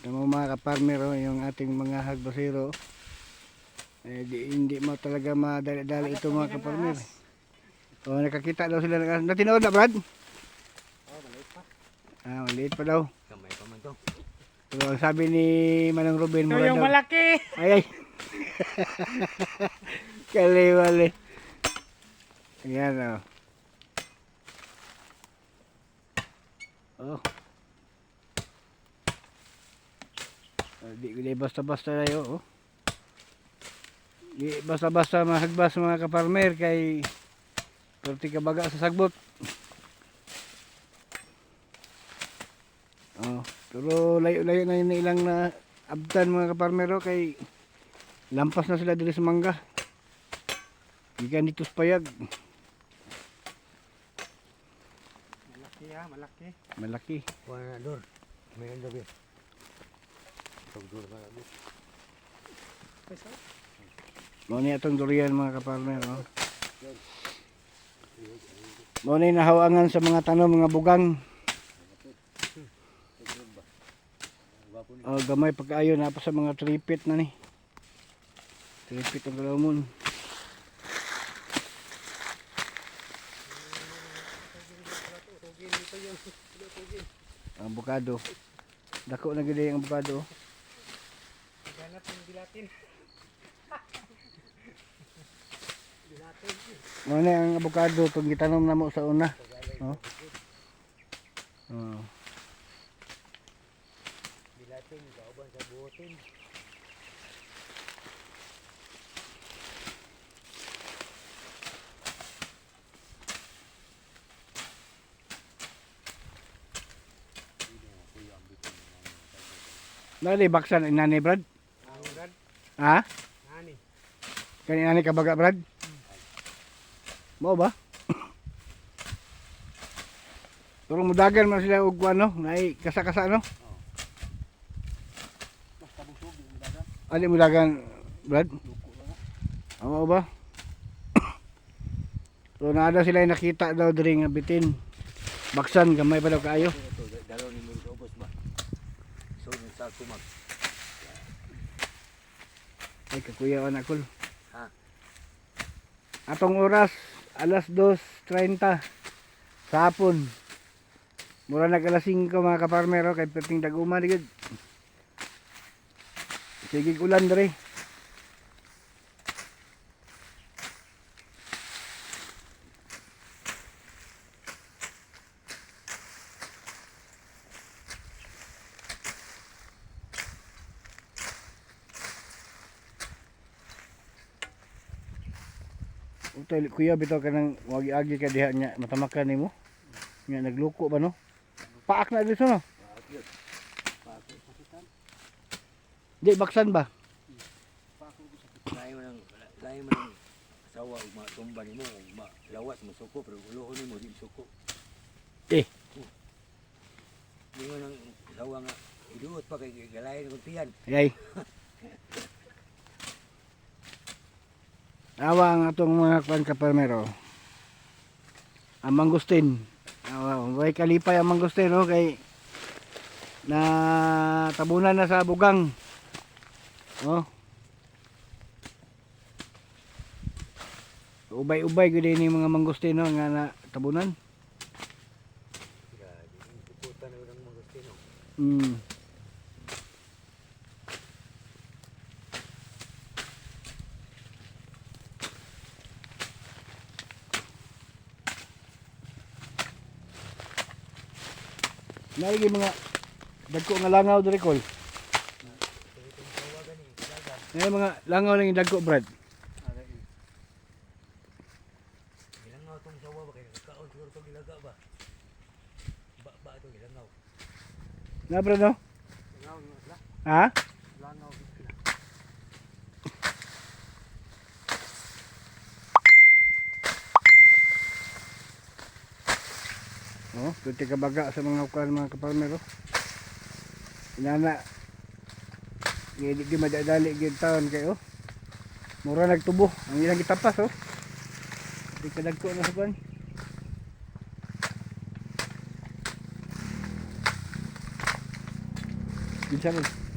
Tama mga kaparmer, yung ating mga hagbasero, hindi mo talaga madali-dali ito mga kaparmer. Nakakita daw sila ng natinood na Brad? Maliit pa. Maliit pa daw. Kamay pa man to. Pero ang sabi ni Manang Ruben, Ito yung daw, malaki. ay. Kali-wali. Ayan di basta-basta tayo di basta-basta mahagbas mga kaparmer kay perti kabaga sa sagbot. Pero layo-layo na yun ilang na abdan mga kaparmero kay lampas na sila dito sa mangga. Ikan dito sa payag. Malaki ha, malaki. Malaki. Wala na dor. May ando ba? Dor ba na. Mo ni atong durian mga kaparmero. Mo ni nahawangan sa mga tanom mga bugang. Gamay pagkaayo na pa sa mga tripit na ni. Tripit ang galawmon. Ang bukado. Dako na gid ang bukado. Ganap ng bilatin. Mo ni ang abukado tong gitanom na mo sa una. Bilatin kauban sa buotin. Dali baksan inani Brad? Brad, Ha? nani? Kani ani kabaga Brad? Mo ba? Turong mudagan man sila og ano, nay kasa-kasa no? Basta busog yung dagat. Ali mudagan Brad? Mo ba? So naada sila yung nakita daw diri nga bitin. Baksan gamay pa daw kaayo. Ito dalaw ni mo ubos ba? So sa kumag. Ay kakuya anak kul. Ha. Atong oras alas 2:30 sa hapon. Mura nag alas 5 mga kaparmero kay perting daguman gid. Sige ulan diri. Utay kuya bitaw kanang wagi-agi ka diha nya matamakan nimo. Nya nagluko ba no? Paak na dito no? Di baksan ba? Lain mo nang asawa ug matumba nimo ug lawas mo suko pero ulohon nimo di suko. Di mo nang asawa nga iduot pa kay galayin kung tiyan. Ay. Awa ang atong mga kwan kaparmero. Ang mangustin. Way kalipay ang mangustin no kay na tabunan na sa bugang. Ubay-ubay gud ni mga mangustin no nga na tabunan. Ikutan na ng mga gustino. Naigi mga dagko nga langaw diri kol. Nay mga langaw lang yung dagko Brad. Ilangaw tong sawa ba kay kaon siguro tong ilaga ba? Ba tong ilangaw. Na Brad no? Langaw nga sila. Ha? Langaw sila. Kunti kabaga sa mga ukal mga kaparmero. Inana. Di madadali gid taon kayo. Mura nagtubo ang ilang gitapas Di kadagko na sa pan. Bisa mo.